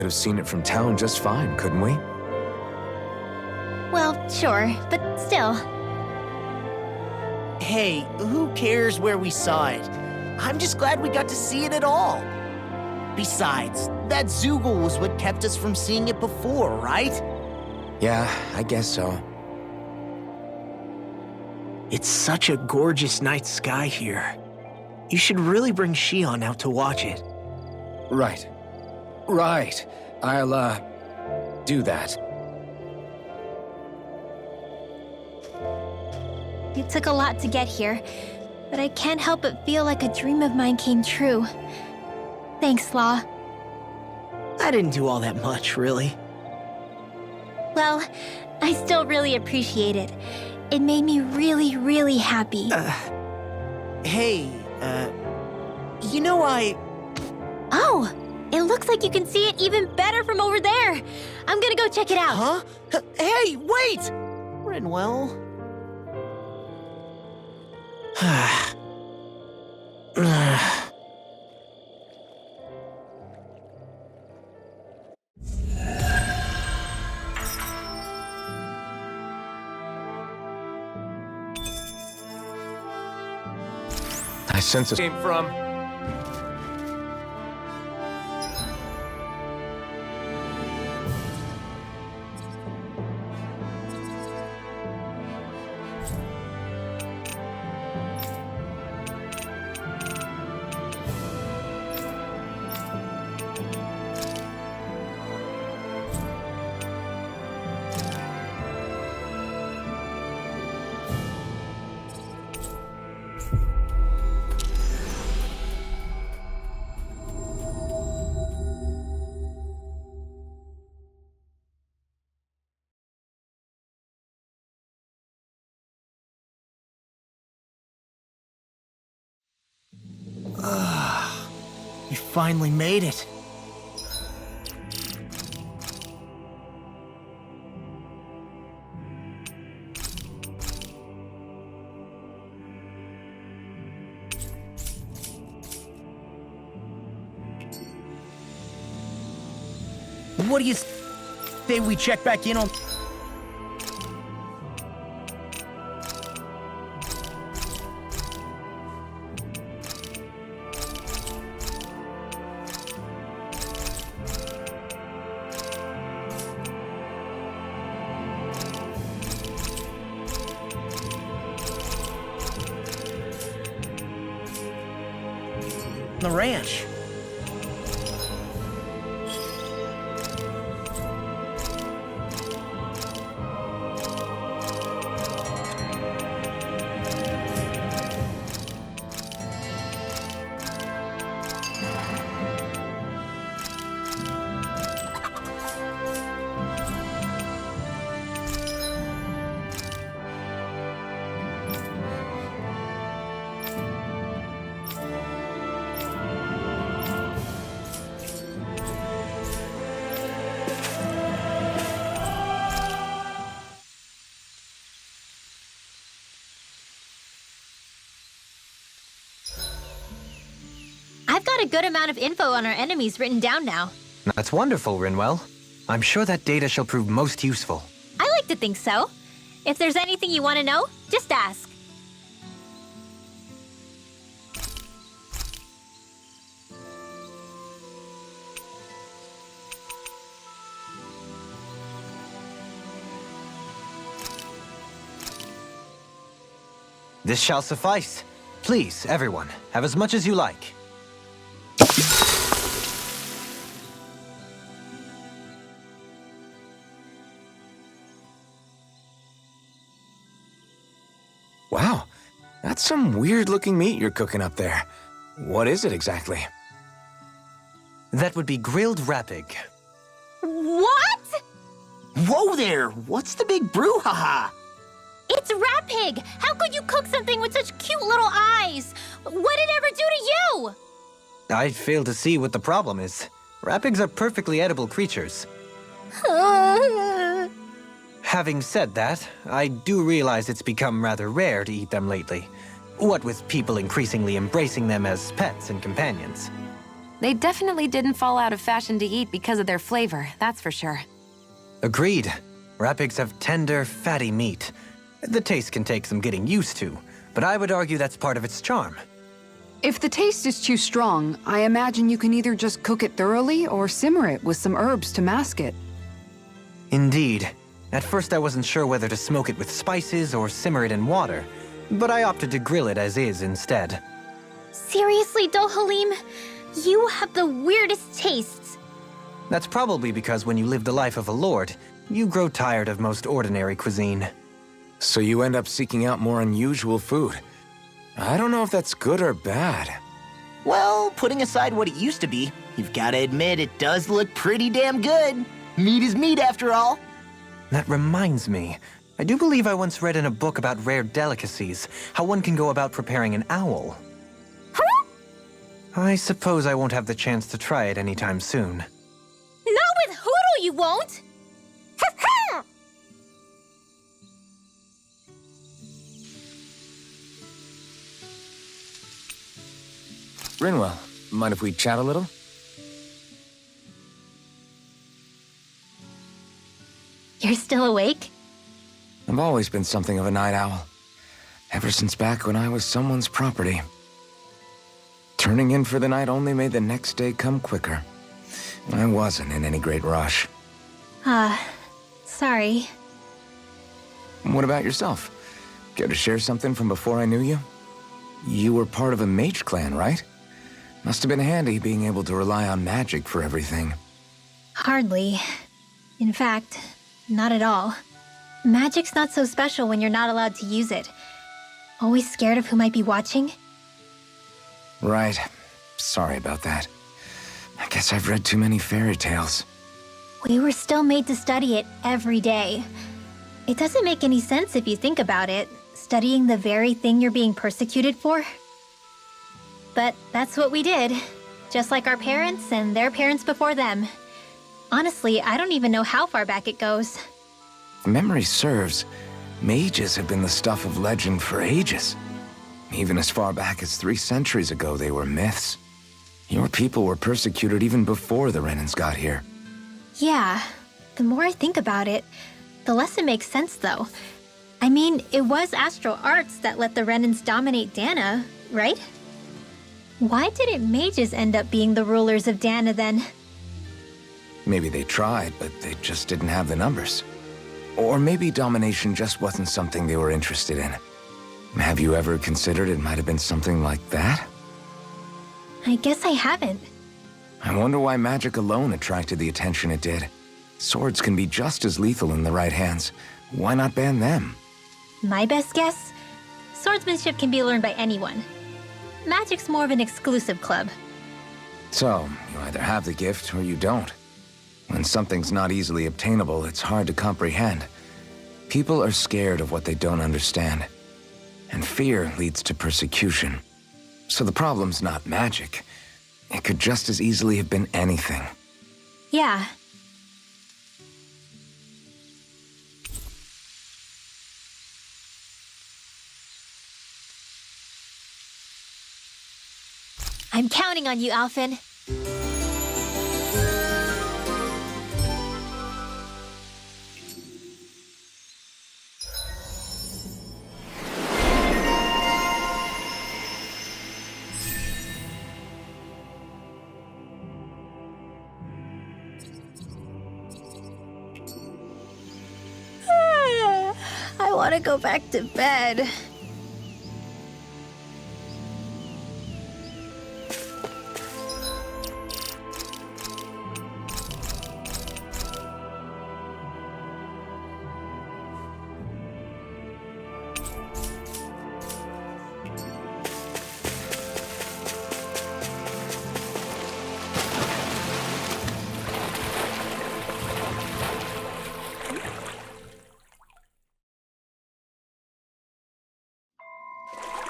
have seen it from town just fine, couldn't we? Well, sure, but still. Hey, who cares where we saw it? I'm just glad we got to see it at all. Besides, that Zoogle was what kept us from seeing it before, right? Yeah, I guess so. It's such a gorgeous night sky here. You should really bring Shion out to watch it. Right. Right. I'll, do that. It took a lot to get here, but I can't help but feel like a dream of mine came true. Thanks, Law. I didn't do all that much, really. Well, I still really appreciate it. It made me really, really happy. Hey, you know Oh, it looks like you can see it even better from over there. I'm gonna go check it out. Huh? Hey, wait! Rinwell? I sense it came from. You finally made it. What do you say we check back in on... the ranch? I've got a good amount of info on our enemies written down now. That's wonderful, Rinwell. I'm sure that data shall prove most useful. I like to think so. If there's anything you want to know, just ask. This shall suffice. Please, everyone, have as much as you like. Wow, that's some weird-looking meat you're cooking up there. What is it exactly? That would be grilled rapig. What? Whoa there! What's the big brouhaha? It's Rapig! How could you cook something with such cute little eyes? What did it ever do to you? I fail to see what the problem is. Rapigs are perfectly edible creatures. Having said that, I do realize it's become rather rare to eat them lately. What with people increasingly embracing them as pets and companions. They definitely didn't fall out of fashion to eat because of their flavor, that's for sure. Agreed. Rapigs have tender, fatty meat. The taste can take some getting used to, but I would argue that's part of its charm. If the taste is too strong, I imagine you can either just cook it thoroughly or simmer it with some herbs to mask it. Indeed. At first I wasn't sure whether to smoke it with spices or simmer it in water, but I opted to grill it as is instead. Seriously, Dohalim? You have the weirdest tastes. That's probably because when you live the life of a lord, you grow tired of most ordinary cuisine. So you end up seeking out more unusual food. I don't know if that's good or bad. Well, putting aside what it used to be, you've got to admit it does look pretty damn good. Meat is meat, after all. That reminds me, I do believe I once read in a book about rare delicacies, how one can go about preparing an owl. I suppose I won't have the chance to try it anytime soon. Not with Hoodle, you won't! Rinwell, mind if we chat a little? You're still awake? I've always been something of a night owl. Ever since back when I was someone's property. Turning in for the night only made the next day come quicker. I wasn't in any great rush. Sorry. What about yourself? Care to share something from before I knew you? You were part of a mage clan, right? Must have been handy being able to rely on magic for everything. Hardly. In fact, not at all. Magic's not so special when you're not allowed to use it. Always scared of who might be watching? Right. Sorry about that. I guess I've read too many fairy tales. We were still made to study it every day. It doesn't make any sense if you think about it, studying the very thing you're being persecuted for. But that's what we did, just like our parents and their parents before them. Honestly, I don't even know how far back it goes. If memory serves, mages have been the stuff of legend for ages. Even as far back as 3 centuries ago, they were myths. Your people were persecuted even before the Renans got here. Yeah, the more I think about it, the less it makes sense, though. I mean, it was Astral Arts that let the Renans dominate Dana, right? Why didn't mages end up being the rulers of Dana, then? Maybe they tried, but they just didn't have the numbers. Or maybe domination just wasn't something they were interested in. Have you ever considered it might have been something like that? I guess I haven't. I wonder why magic alone attracted the attention it did. Swords can be just as lethal in the right hands. Why not ban them? My best guess? Swordsmanship can be learned by anyone. Magic's more of an exclusive club. So, you either have the gift or you don't. When something's not easily obtainable, it's hard to comprehend. People are scared of what they don't understand. And fear leads to persecution. So the problem's not magic. It could just as easily have been anything. Yeah. I'm counting on you, Alphen. I want to go back to bed.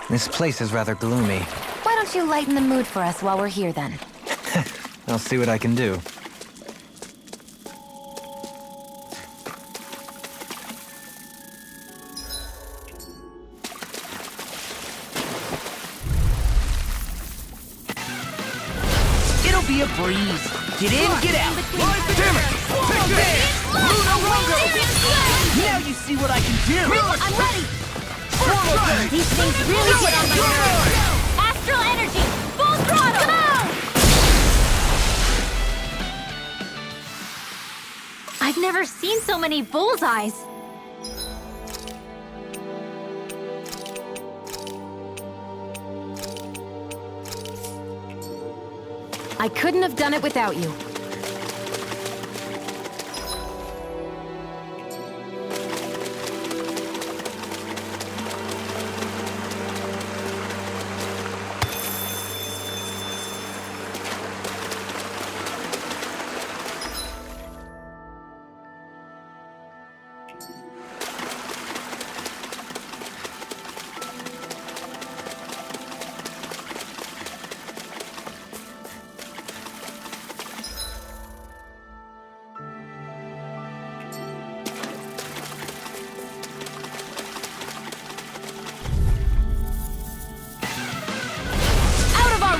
This place is rather gloomy. Why don't you lighten the mood for us while we're here, then? I'll see what I can do. It'll for ease. Get in, get out. Damn it! Take this! Now you see what I can do. I'm ready! These things really get on my nerves! Astral energy! Full throttle! Go! I've never seen so many bullseyes! I couldn't have done it without you.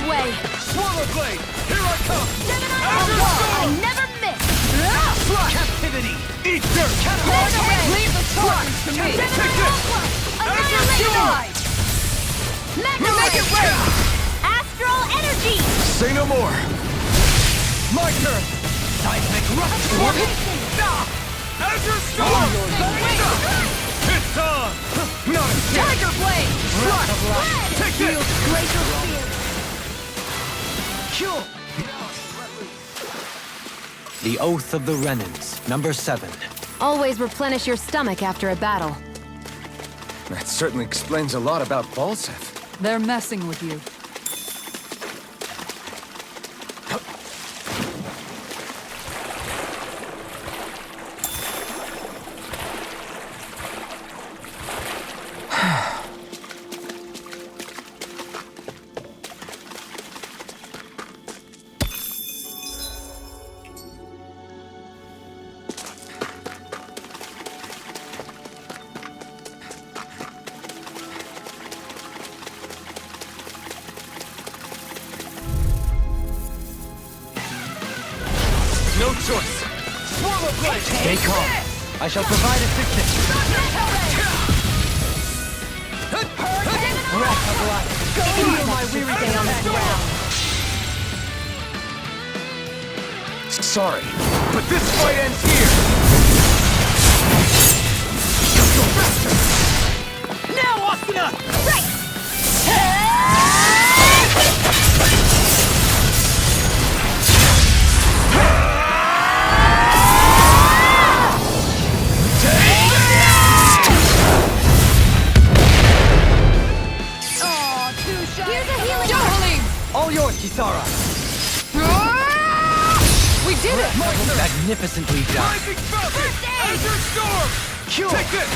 Way. Swallow Blade! Here I come! I never miss! Captivity! Eat dirt! Leave the charge to me! Annihilate! Make it rain! Astral energy! Say no more! My turn! Seismic Rupture! Azure Storm! It's on! Not a Tiger Blade! Take this! Glacial Spear! Kill! The Oath of the Renans, number 7. Always replenish your stomach after a battle. That certainly explains a lot about Balseth. They're messing with you. No choice! Swallow Blade! Stay calm. I shall provide assistance. Breath of life. Feel my weary day on the ground. Sorry, but this fight ends here! Now, Asuna! All yours, Kisara. We did it! Magnificently done. Rising Falcon! Azure Storm! Take this!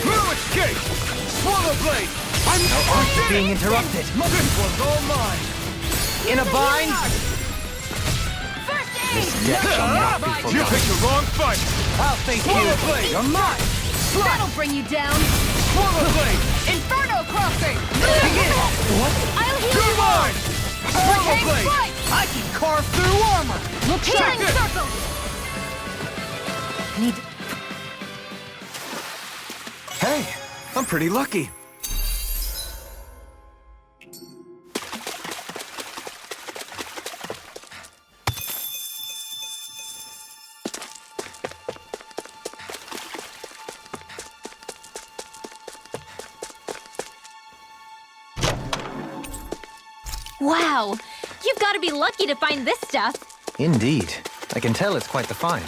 Blue Escape! Swallow Blade! I'm Being interrupted. This one's all mine! In a bind. Death shall not be You forgotten. picked the wrong fight! I'll face Swallow you. Blade! You're mine. That'll bring you down! Swallow Blade! Inferno Crossing! I'll heal You're you all! mine! Swallow Hurricane Blade! Strike! I can carve through armor. Healing this. circle! I need... Hey, I'm pretty lucky. Wow! You've got to be lucky to find this stuff! Indeed. I can tell it's quite the find.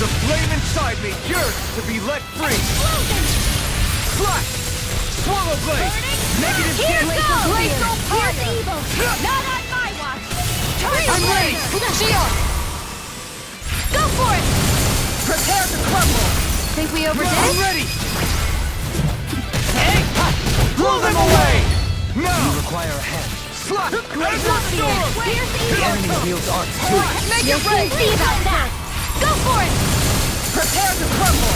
The flame inside me yearns to be let free! Slash! Swallow blade! Negative Glacial fire! Evil! Not on my watch! I'm ready! Shield! Go for it! Prepare to crumble! Think we overdid I'm it? ready! Hey! Blow them away! Now! You require a hand. Slash! Azure Storm! The enemy wields arts too. Make You'll it rain! soon see about that! Go for it! Prepare to crumble!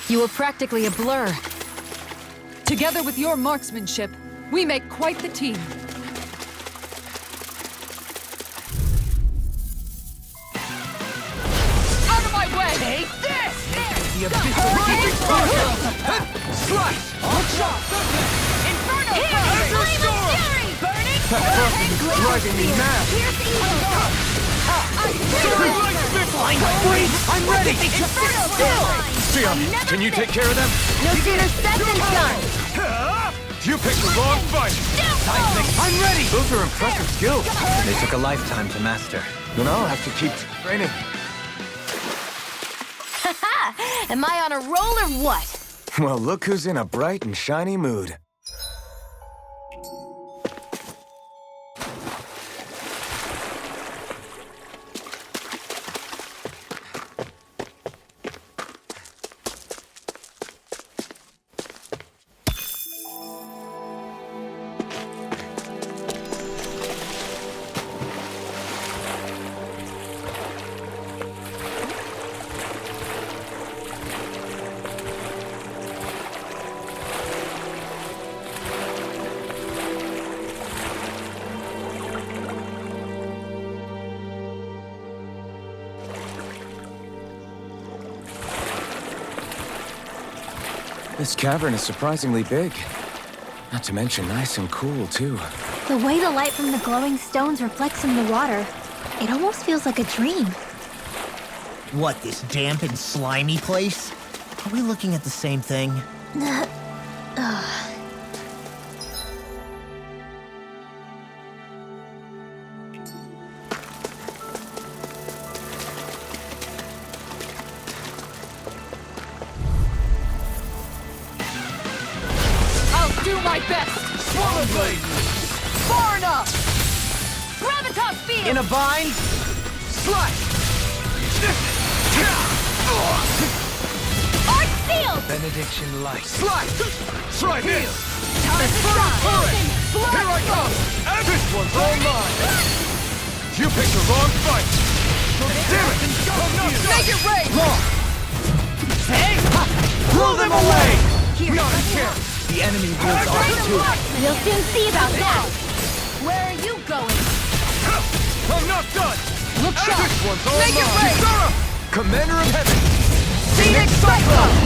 You were practically a blur. Together with your marksmanship, we make quite the team. Out of my way! Take this! The abyssal Slash! Hook shot! Inferno! Azure Storm! That person is driving me mad! I'm ready! Fia, can you take care of them? No sooner said than done! You picked the wrong fight! I'm ready! Those are impressive skills. They took a lifetime to master. Then I'll have to keep training. Am I on a roll or what? Well, look who's in a bright and shiny mood. This cavern is surprisingly big. Not to mention nice and cool, too. The way the light from the glowing stones reflects in the water, it almost feels like a dream. What, this damp and slimy place? Are we looking at the same thing? I'll do my best! Swallow blade! Far enough! Gravitas field! In a bind? Slash! Art sealed! Benediction light. Slash! Try this! Inferno turret! Here I come! And this one's all mine! You picked the wrong fight! Damn it! I'm not done! Make it rain! Hey! Blow them away! Not a chance! The enemy wields arts too. We'll soon see about that! Where are you going? I'm not done! Look And sharp! this one's all Make it mine! rain! Kisara! Commander of Heaven! Phoenix Cyclone!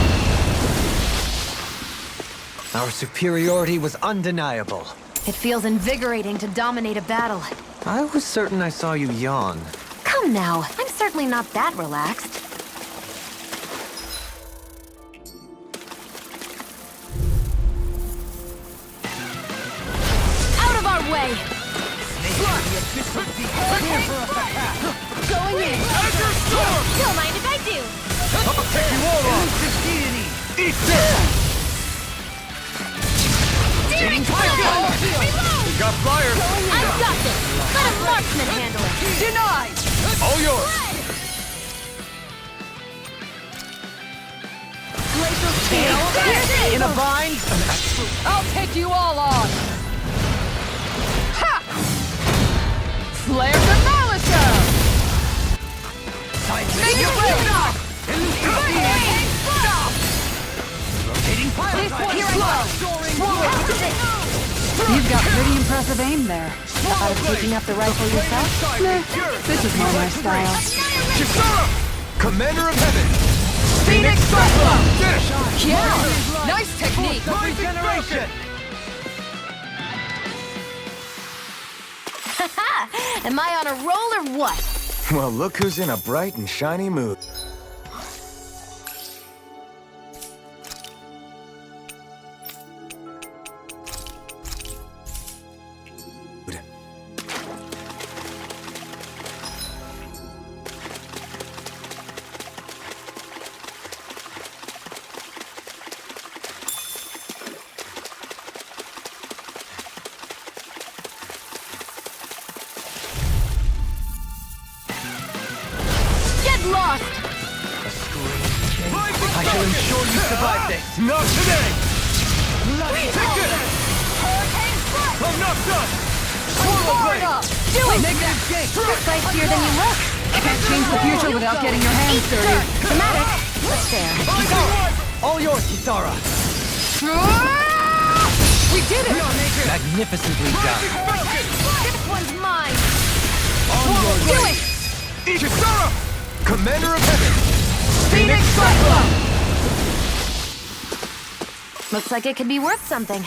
Our superiority was undeniable. It feels invigorating to dominate a battle. I was certain I saw you yawn. Come now, I'm certainly not that relaxed. Out of our way! Going in! Azure Storm! Don't mind if I do! I'll take you all on! Eat this! Steering fire! We got fire! I've got this! Let a marksman handle it! Denied! All yours! Glacial tail! In a bind? I'll take you all on! Ha! Flare the Malachor! Make it rain! This one, here I go! You've got pretty impressive aim there. Thought of picking up the rifle yourself? This is more my style. Kisara! Commander of Heaven! Phoenix Cyclone! Finish! Yeah! Nice technique! Regeneration! Am I on a roll or what? Well, look who's in a bright and shiny mood. lost! I shall ensure you survive this. Not today! Bloody Take it! Hurricane Strike! I'm not done! Swallow blade! Do it! Negative gate. You're spicier than you look. Can't change the future without getting your hands dirty. Dramatic, but fair. All yours, Kisara. We did it! Magnificently done. This one's mine! Do it! Kisara! Commander of Heaven. Phoenix Cyclone! Looks like it could be worth something.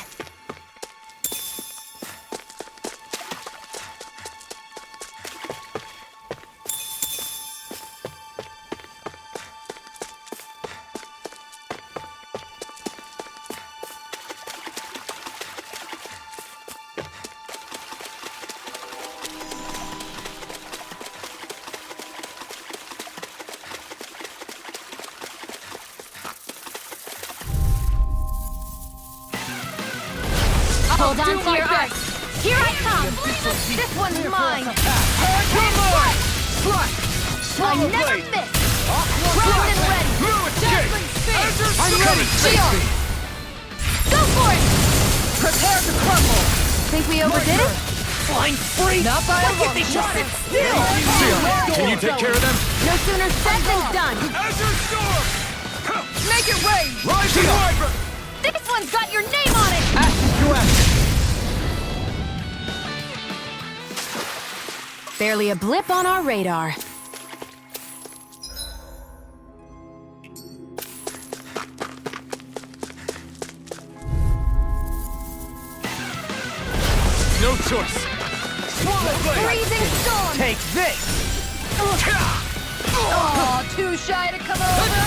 Hold on to your arc. Here I come. This one's mine! Swallow I never blade! miss! Primed and ready! Lewis Dazzling Gate! sphere! Azure I'm Storm! ready! Shield! Go for it! Prepare to crumble! Think we overdid it? Flying free! Not by a long shot! Can you take care of them? No sooner said than done. Azure Storm! Make it rain! Rising Wyvern! This one's got your name on it! Ashes to ashes. Barely a blip on our radar. No choice! Swallow blade! Freezing storm! Take this. Aw, too shy to come over?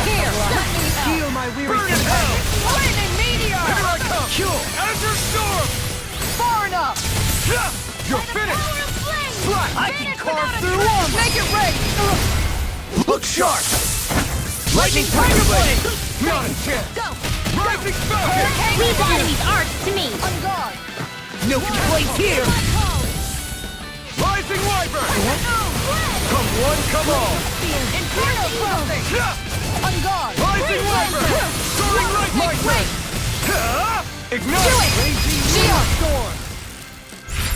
Here, let me help! Heal my weary Burn in hell! Lightning meteor! Here I come! Azure Storm! Far enough! You're finished! I can carve through armor! Make it rain! Look sharp! Lightning Tiger Blade! Not a chance! Go! Rising Falcon! Leave enemies' arcs to me. On guard! No complaints here! Rising Wyvern! Come one, come all! Inferno clothing! On guard! Rising Wyvern! Soaring Lightning! Wait! Ignite! Do it! Shield! Storm!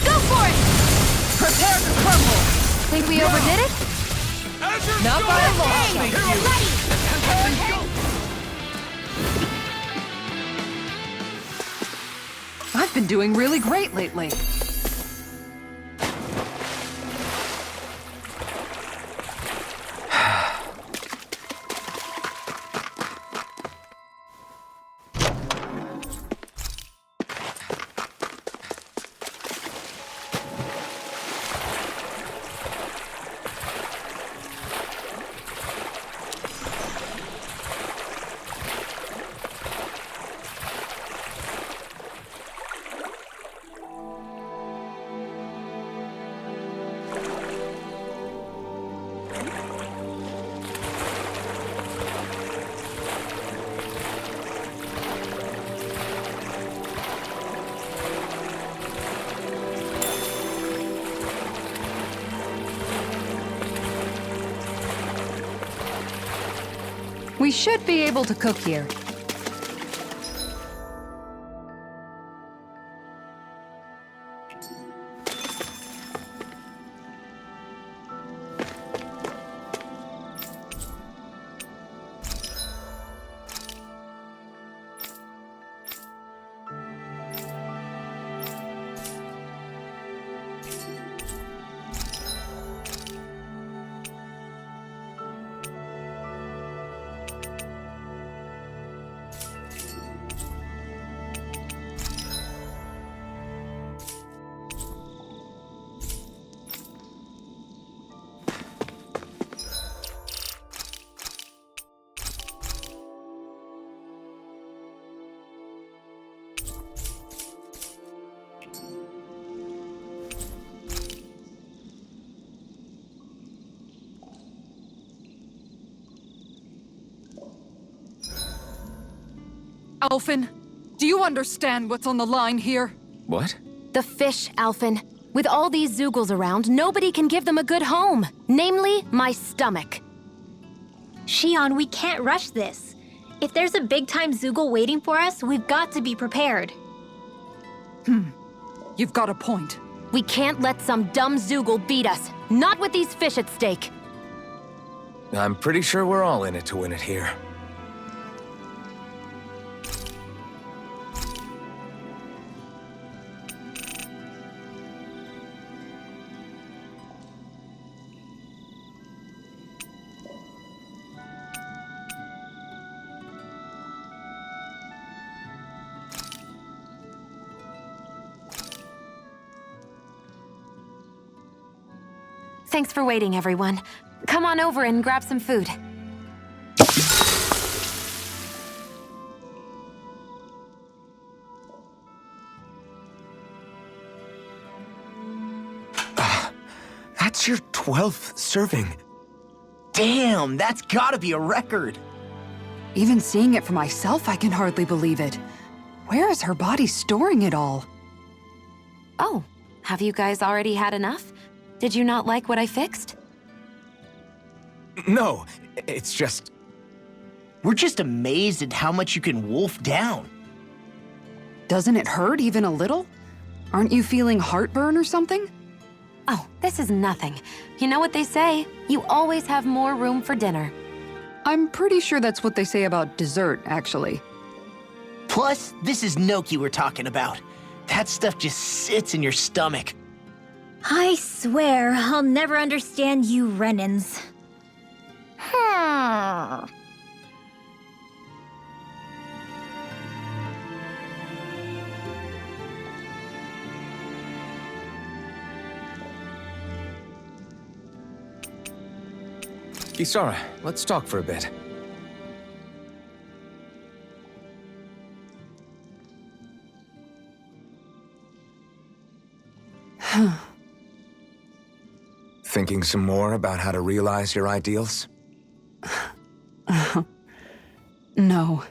Go for it! Prepare to crumble! Think we overdid it? Azure Not by a Storm! long Thank shot. you! I've been doing really great lately. We should be able to cook here. Alphen, do you understand what's on the line here? What? The fish, Alphen. With all these Zeugles around, nobody can give them a good home. Namely, my stomach. Shion, we can't rush this. If there's a big-time Zoogle waiting for us, we've got to be prepared. You've got a point. We can't let some dumb Zoogle beat us. Not with these fish at stake. I'm pretty sure we're all in it to win it here. Thanks for waiting, everyone. Come on over and grab some food. That's your 12th serving. Damn, that's gotta be a record. Even seeing it for myself, I can hardly believe it. Where is her body storing it all? Oh, have you guys already had enough? Did you not like what I fixed? No, it's just... We're just amazed at how much you can wolf down. Doesn't it hurt even a little? Aren't you feeling heartburn or something? Oh, this is nothing. You know what they say? You always have more room for dinner. I'm pretty sure that's what they say about dessert, actually. Plus, this is Noki we're talking about. That stuff just sits in your stomach. I swear, I'll never understand you Renans. Kisara, let's talk for a bit. Thinking some more about how to realize your ideals? No.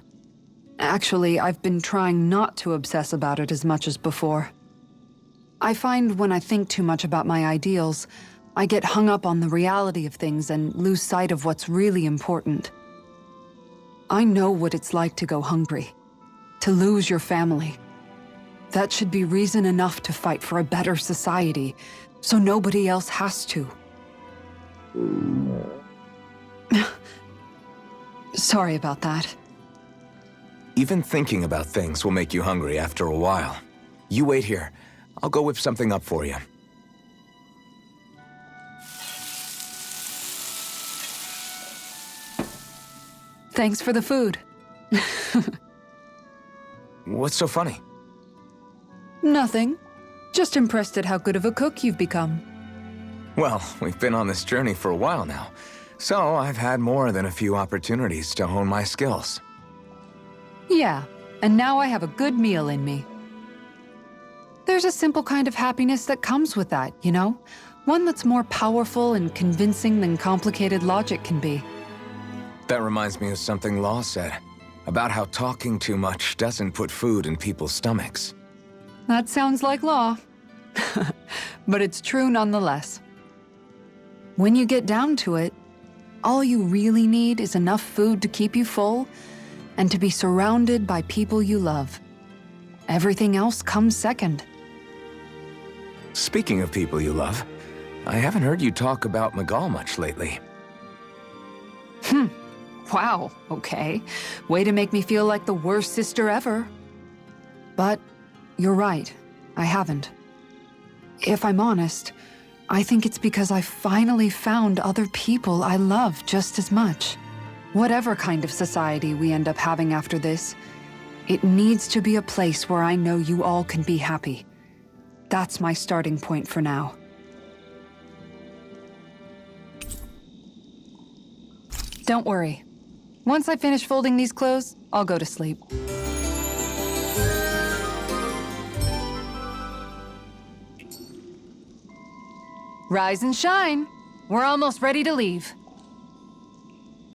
Actually, I've been trying not to obsess about it as much as before. I find when I think too much about my ideals, I get hung up on the reality of things and lose sight of what's really important. I know what it's like to go hungry, to lose your family. That should be reason enough to fight for a better society, so nobody else has to. Sorry about that. Even thinking about things will make you hungry after a while. You wait here. I'll go whip something up for you. Thanks for the food. What's so funny? Nothing. Just impressed at how good of a cook you've become. Well, we've been on this journey for a while now, so I've had more than a few opportunities to hone my skills. Yeah, and now I have a good meal in me. There's a simple kind of happiness that comes with that, you know? One that's more powerful and convincing than complicated logic can be. That reminds me of something Law said, about how talking too much doesn't put food in people's stomachs. That sounds like Law. But it's true nonetheless. When you get down to it, all you really need is enough food to keep you full and to be surrounded by people you love. Everything else comes second. Speaking of people you love, I haven't heard you talk about Miguel much lately. Wow, okay. Way to make me feel like the worst sister ever. But you're right, I haven't. If I'm honest, I think it's because I finally found other people I love just as much. Whatever kind of society we end up having after this, it needs to be a place where I know you all can be happy. That's my starting point for now. Don't worry. Once I finish folding these clothes, I'll go to sleep. Rise and shine. We're almost ready to leave.